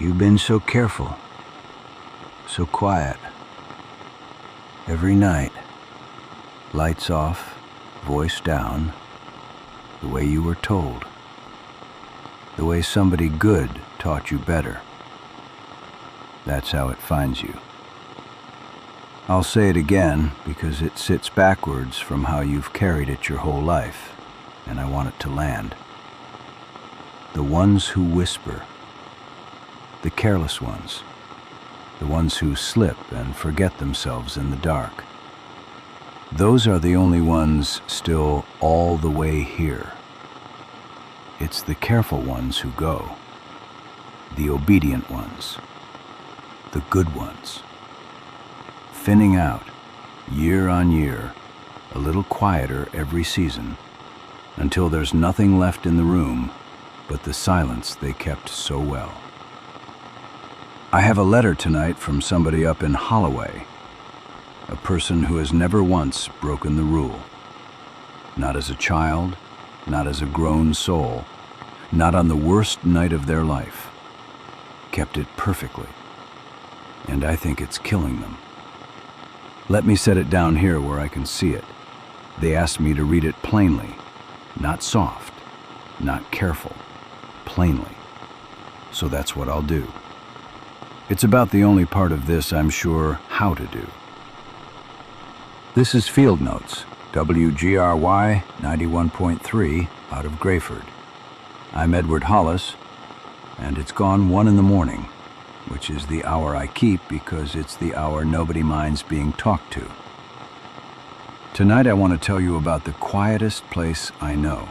You've been so careful, so quiet. Every night, lights off, voice down, the way you were told. The way somebody good taught you better. That's how it finds you. I'll say it again because it sits backwards from how you've carried it your whole life, and I want it to land. The ones who whisper. The careless ones. The ones who slip and forget themselves in the dark. Those are the only ones still all the way here. It's the careful ones who go. The obedient ones. The good ones. Thinning out, year on year, a little quieter every season, until there's nothing left in the room but the silence they kept so well. I have a letter tonight from somebody up in Holloway, a person who has never once broken the rule. Not as a child, not as a grown soul, not on the worst night of their life. Kept it perfectly, and I think it's killing them. Let me set it down here where I can see it. They asked me to read it plainly, not soft, not careful, plainly. So that's what I'll do. It's about the only part of this I'm sure how to do. This is Field Notes, WGRY 91.3 out of Greyford. I'm Edward Hollis, and it's gone 1 in the morning, which is the hour I keep because it's the hour nobody minds being talked to. Tonight I want to tell you about the quietest place I know,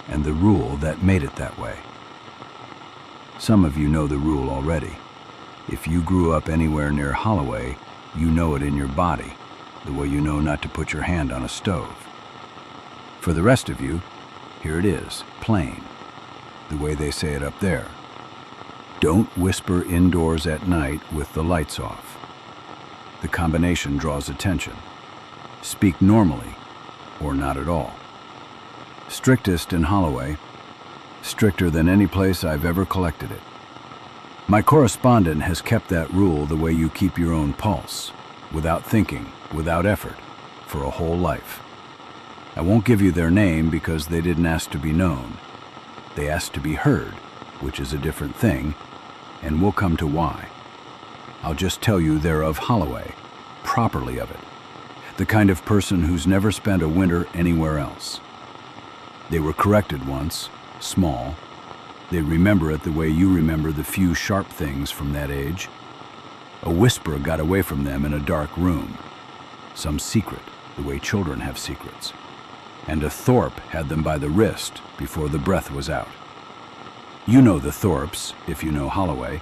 and the rule that made it that way. Some of you know the rule already. If you grew up anywhere near Holloway, you know it in your body, the way you know not to put your hand on a stove. For the rest of you, here it is, plain, the way they say it up there. Don't whisper indoors at night with the lights off. The combination draws attention. Speak normally, or not at all. Strictest in Holloway, stricter than any place I've ever collected it. My correspondent has kept that rule the way you keep your own pulse, without thinking, without effort, for a whole life. I won't give you their name because they didn't ask to be known. They asked to be heard, which is a different thing, and we'll come to why. I'll just tell you they're of Holloway, properly of it, the kind of person who's never spent a winter anywhere else. They were corrected once, small. They remember it the way you remember the few sharp things from that age. A whisper got away from them in a dark room. Some secret, the way children have secrets. And a Thorpe had them by the wrist before the breath was out. You know the Thorpes, if you know Holloway.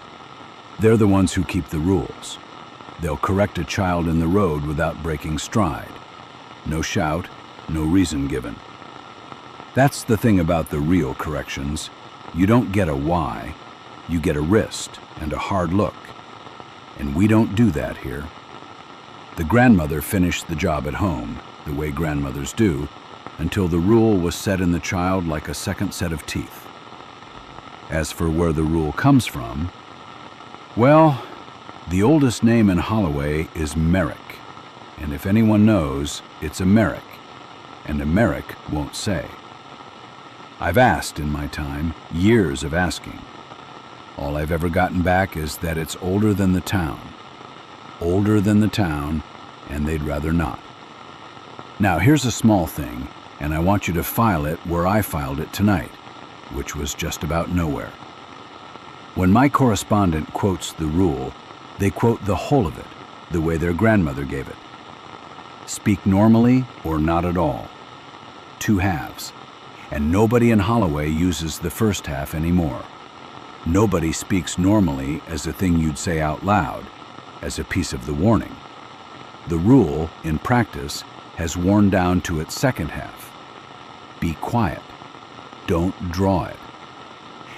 They're the ones who keep the rules. They'll correct a child in the road without breaking stride. No shout, no reason given. That's the thing about the real corrections. You don't get a why, you get a wrist and a hard look. And we don't do that here. The grandmother finished the job at home, the way grandmothers do, until the rule was set in the child like a second set of teeth. As for where the rule comes from, well, the oldest name in Holloway is Merrick, and if anyone knows, it's a Merrick, and a Merrick won't say. I've asked in my time, years of asking. All I've ever gotten back is that it's older than the town. Older than the town, and they'd rather not. Now here's a small thing, and I want you to file it where I filed it tonight, which was just about nowhere. When my correspondent quotes the rule, they quote the whole of it, the way their grandmother gave it. Speak normally or not at all. 2 halves. And nobody in Holloway uses the first half anymore. Nobody speaks normally as a thing you'd say out loud, as a piece of the warning. The rule, in practice, has worn down to its second half. Be quiet. Don't draw it.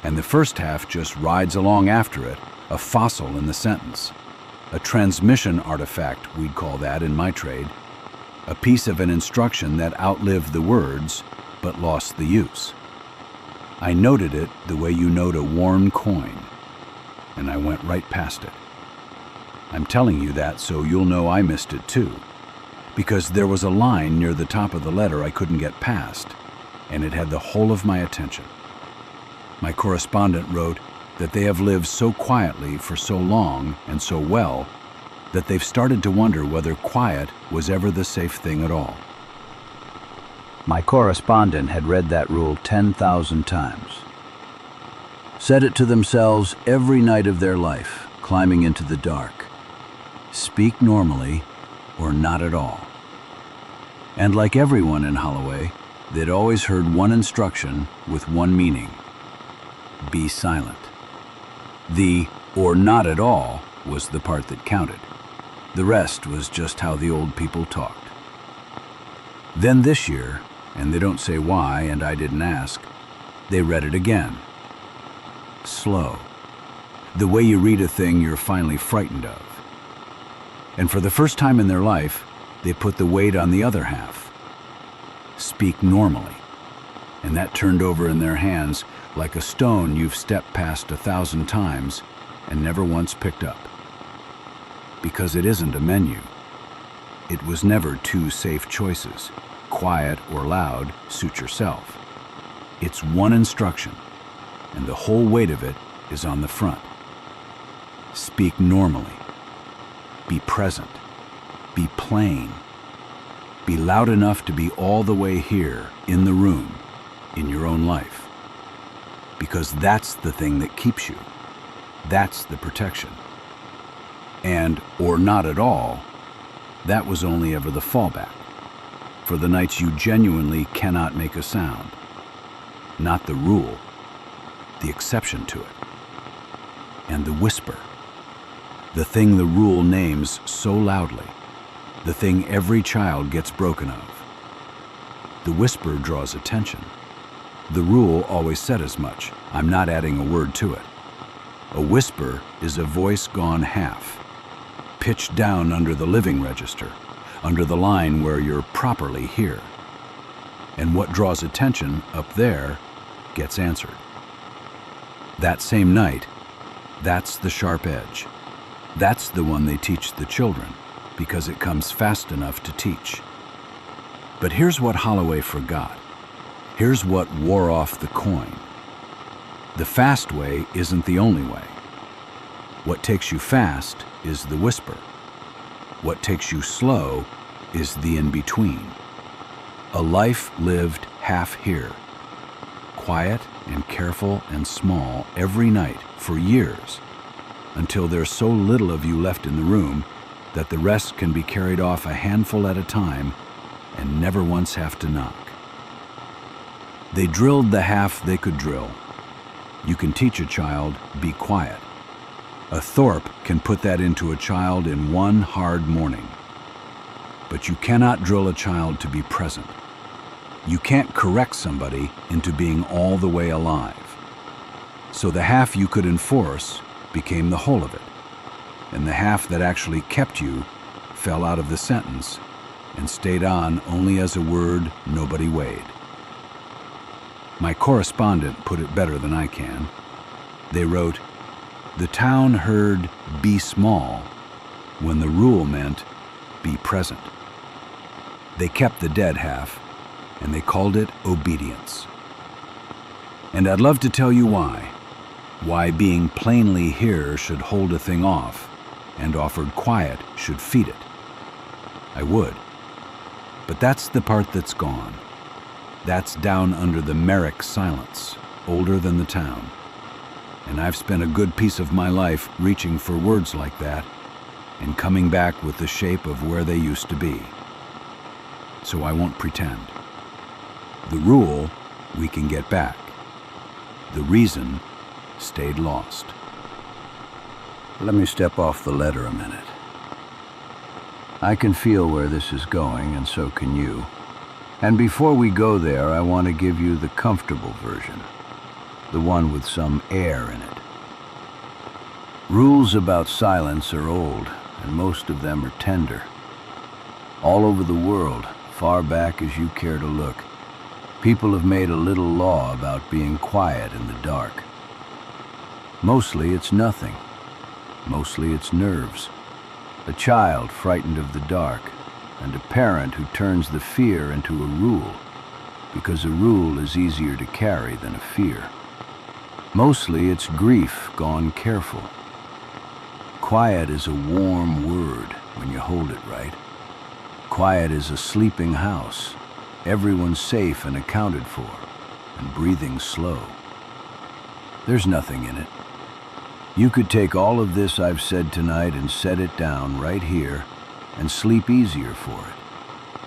And the first half just rides along after it, a fossil in the sentence. A transmission artifact, we'd call that in my trade. A piece of an instruction that outlived the words, but lost the use. I noted it the way you note a worn coin. and I went right past it. I'm telling you that so you'll know I missed it too, because there was a line near the top of the letter I couldn't get past, and it had the whole of my attention. My correspondent wrote that they have lived so quietly for so long and so well that they've started to wonder whether quiet was ever the safe thing at all. My correspondent had read that rule 10,000 times. Said it to themselves every night of their life, climbing into the dark. Speak normally or not at all. And like everyone in Holloway, they'd always heard one instruction with one meaning: be silent. The or not at all was the part that counted. The rest was just how the old people talked. Then this year, and they don't say why, and I didn't ask, they read it again. Slow. The way you read a thing you're finally frightened of. And for the first time in their life, they put the weight on the other half. Speak normally. And that turned over in their hands like a stone you've stepped past 1,000 times and never once picked up. Because it isn't a menu. It was never two safe choices, quiet or loud, suit yourself. It's one instruction, and the whole weight of it is on the front. Speak normally. Be present. Be plain. Be loud enough to be all the way here, in the room, in your own life. Because that's the thing that keeps you. That's the protection. And, or not at all, that was only ever the fallback. For the nights you genuinely cannot make a sound. Not the rule, the exception to it. And the whisper. The thing the rule names so loudly. The thing every child gets broken of. The whisper draws attention. The rule always said as much. I'm not adding a word to it. A whisper is a voice gone half, pitched down under the living register, under the line where you're properly here. And what draws attention up there gets answered. That same night, that's the sharp edge. That's the one they teach the children, because it comes fast enough to teach. But here's what Holloway forgot. Here's what wore off the coin. The fast way isn't the only way. What takes you fast is the whisper. What takes you slow is the in-between. A life lived half here, quiet and careful and small every night for years, until there's so little of you left in the room that the rest can be carried off a handful at a time and never once have to knock. They drilled the half they could drill. You can teach a child, be quiet. A Thorpe can put that into a child in one hard morning. But you cannot drill a child to be present. You can't correct somebody into being all the way alive. So the half you could enforce became the whole of it, and the half that actually kept you fell out of the sentence and stayed on only as a word nobody weighed. My correspondent put it better than I can. They wrote, "The town heard 'be small' when the rule meant 'be present.' They kept the dead half, and they called it obedience. And I'd love to tell you why being plainly here should hold a thing off, and offered quiet should feed it. I would. But that's the part that's gone. That's down under the Merrick silence, older than the town. And I've spent a good piece of my life reaching for words like that and coming back with the shape of where they used to be. So I won't pretend. The rule we can get back. The reason stayed lost." Let me step off the letter a minute. I can feel where this is going, and so can you. And before we go there, I want to give you the comfortable version, the one with some air in it. Rules about silence are old, and most of them are tender. All over the world, far back as you care to look, people have made a little law about being quiet in the dark. Mostly it's nothing. Mostly it's nerves. A child frightened of the dark, and a parent who turns the fear into a rule, because a rule is easier to carry than a fear. Mostly it's grief gone careful. Quiet is a warm word when you hold it right. Quiet is a sleeping house, everyone's safe and accounted for, and breathing slow. There's nothing in it. You could take all of this I've said tonight and set it down right here and sleep easier for it.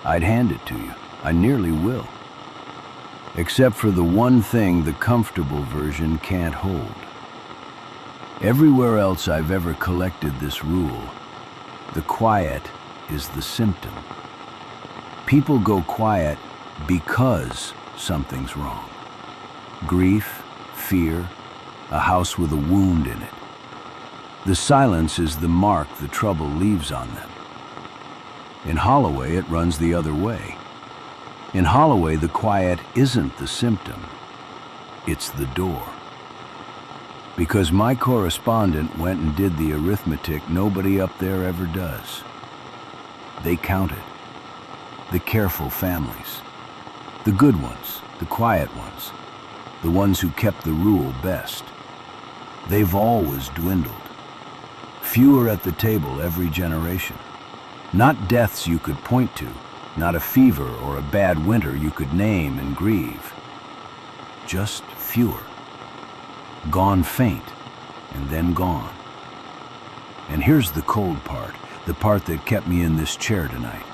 I'd hand it to you. I nearly will. Except for the one thing the comfortable version can't hold. Everywhere else I've ever collected this rule, the quiet is the symptom. People go quiet because something's wrong. Grief, fear, a house with a wound in it. The silence is the mark the trouble leaves on them. In Holloway, it runs the other way. In Holloway, the quiet isn't the symptom, it's the door. Because my correspondent went and did the arithmetic nobody up there ever does. They counted. The careful families. The good ones, the quiet ones. The ones who kept the rule best. They've always dwindled. Fewer at the table every generation. Not deaths you could point to, not a fever or a bad winter you could name and grieve. Just fewer. Gone faint, and then gone. And here's the cold part, the part that kept me in this chair tonight.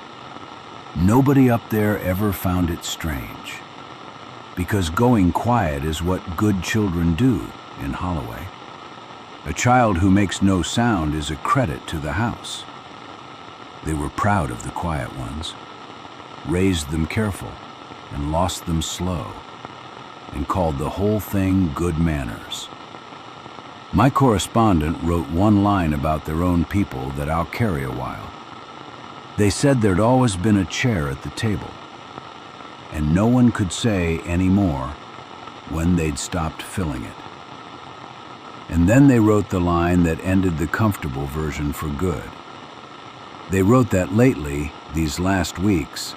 Nobody up there ever found it strange. Because going quiet is what good children do in Holloway. A child who makes no sound is a credit to the house. They were proud of the quiet ones, raised them careful, and lost them slow, and called the whole thing good manners. My correspondent wrote one line about their own people that I'll carry a while. They said there'd always been a chair at the table, and no one could say any more when they'd stopped filling it. And then they wrote the line that ended the comfortable version for good. They wrote that lately, these last weeks,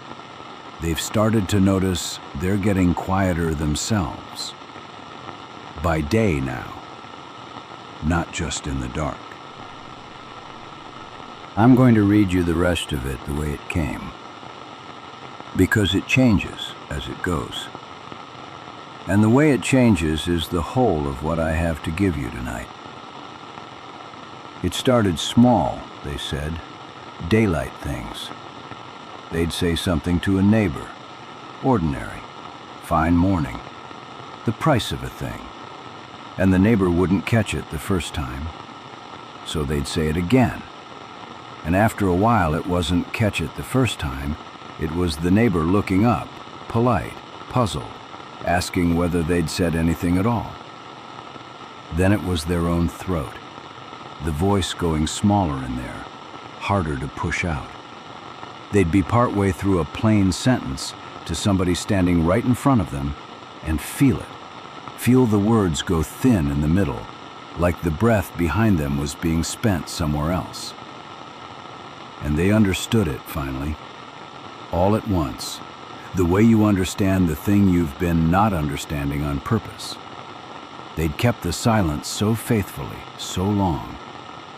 they've started to notice they're getting quieter themselves. By day now, not just in the dark. I'm going to read you the rest of it the way it came, because it changes as it goes. And the way it changes is the whole of what I have to give you tonight. It started small, they said, daylight things. They'd say something to a neighbor, ordinary, fine morning, the price of a thing, and the neighbor wouldn't catch it the first time, so they'd say it again. And after a while it wasn't catch it the first time, it was the neighbor looking up, polite, puzzled, asking whether they'd said anything at all. Then it was their own throat, the voice going smaller in there, harder to push out. They'd be partway through a plain sentence to somebody standing right in front of them and feel it. Feel the words go thin in the middle, like the breath behind them was being spent somewhere else. And they understood it finally, all at once, the way you understand the thing you've been not understanding on purpose. They'd kept the silence so faithfully, so long,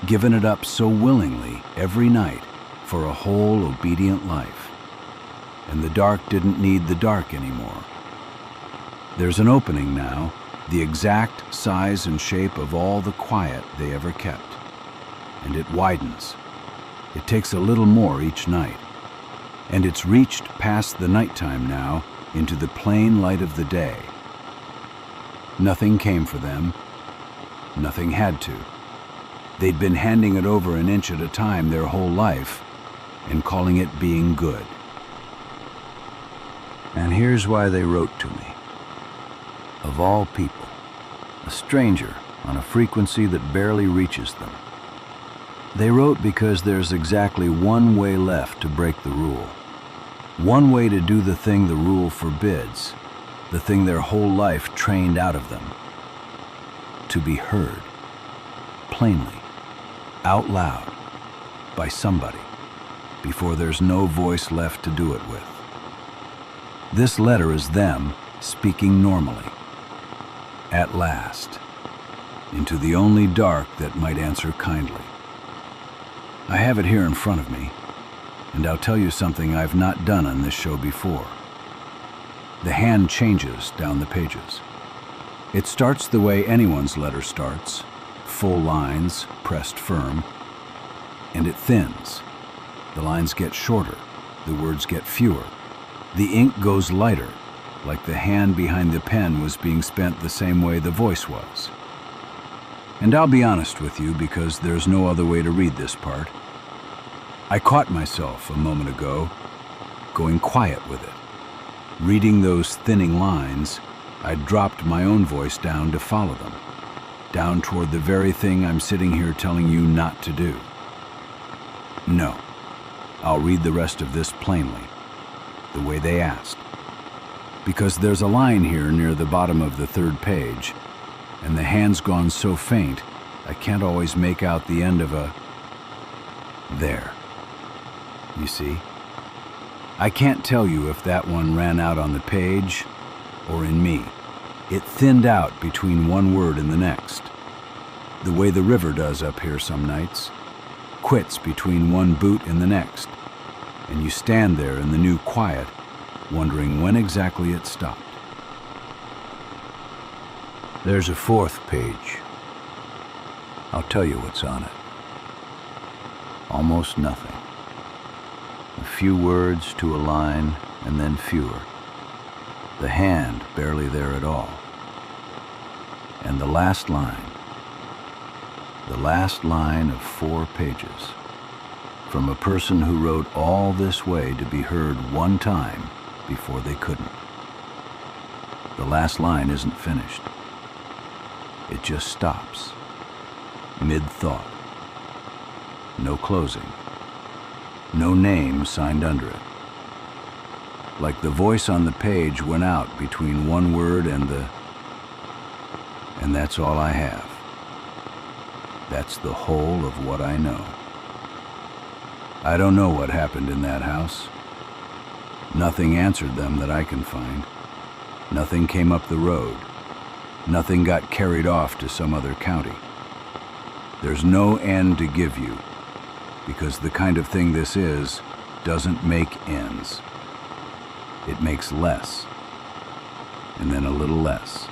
given it up so willingly every night for a whole obedient life. And the dark didn't need the dark anymore. There's an opening now, the exact size and shape of all the quiet they ever kept. And it widens. It takes a little more each night. And it's reached past the nighttime now into the plain light of the day. Nothing came for them. Nothing had to. They'd been handing it over an inch at a time their whole life and calling it being good. And here's why they wrote to me. Of all people, a stranger on a frequency that barely reaches them. They wrote because there's exactly one way left to break the rule. One way to do the thing the rule forbids, the thing their whole life trained out of them. to be heard, plainly, out loud, by somebody, before there's no voice left to do it with. This letter is them speaking normally, at last, into the only dark that might answer kindly. I have it here in front of me, and I'll tell you something I've not done on this show before. The hand changes down the pages. It starts the way anyone's letter starts, full lines, pressed firm, and it thins. The lines get shorter, the words get fewer. The ink goes lighter, like the hand behind the pen was being spent the same way the voice was. And I'll be honest with you, because there's no other way to read this part. I caught myself a moment ago going quiet with it. Reading those thinning lines, I dropped my own voice down to follow them, down toward the very thing I'm sitting here telling you not to do. No, I'll read the rest of this plainly, the way they asked. Because there's a line here near the bottom of the third page, and the hand's gone so faint, I can't always make out the end of a there. You see? I can't tell you if that one ran out on the page or in me. It thinned out between one word and the next, the way the river does up here some nights, quits between one boot and the next, and you stand there in the new quiet, wondering when exactly it stopped. There's a fourth page. I'll tell you what's on it. Almost nothing. A few words to a line, and then fewer. The hand barely there at all. And the last line of 4 pages, from a person who wrote all this way to be heard one time before they couldn't. The last line isn't finished. It just stops, mid-thought. No closing. No name signed under it. Like the voice on the page went out between one word and that's all I have. That's the whole of what I know. I don't know what happened in that house. Nothing answered them that I can find. Nothing came up the road. Nothing got carried off to some other county. There's no end to give you, because the kind of thing this is doesn't make ends. It makes less, and then a little less.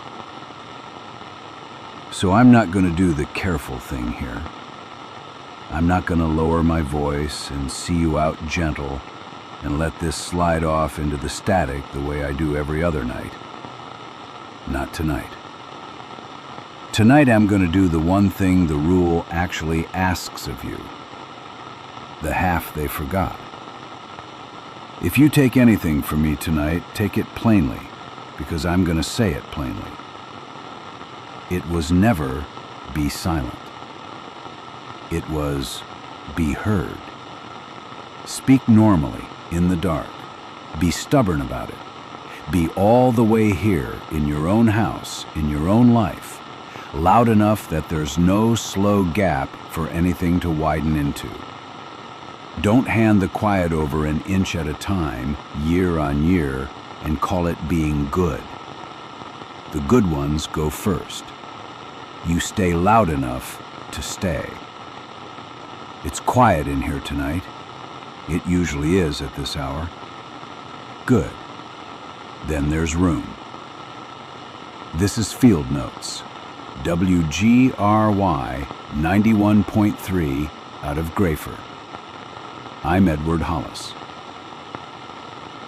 So I'm not going to do the careful thing here. I'm not going to lower my voice and see you out gentle and let this slide off into the static the way I do every other night. Not tonight. Tonight I'm going to do the one thing the rule actually asks of you. The half they forgot. If you take anything from me tonight, take it plainly, because I'm going to say it plainly. It was never be silent. It was be heard. Speak normally, in the dark. Be stubborn about it. Be all the way here, in your own house, in your own life, loud enough that there's no slow gap for anything to widen into. Don't hand the quiet over an inch at a time, year on year, and call it being good. The good ones go first. You stay loud enough to stay. It's quiet in here tonight. It usually is at this hour. Good. Then there's room. This is Field Notes, WGRY 91.3 out of Greyford. I'm Edward Hollis.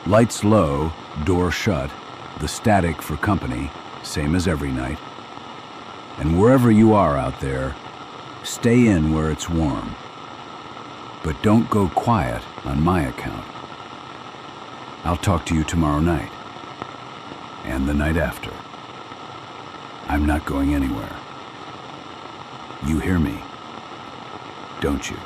Lights low, door shut, the static for company, same as every night. And wherever you are out there, stay in where it's warm. But don't go quiet on my account. I'll talk to you tomorrow night. And the night after. I'm not going anywhere. You hear me, don't you?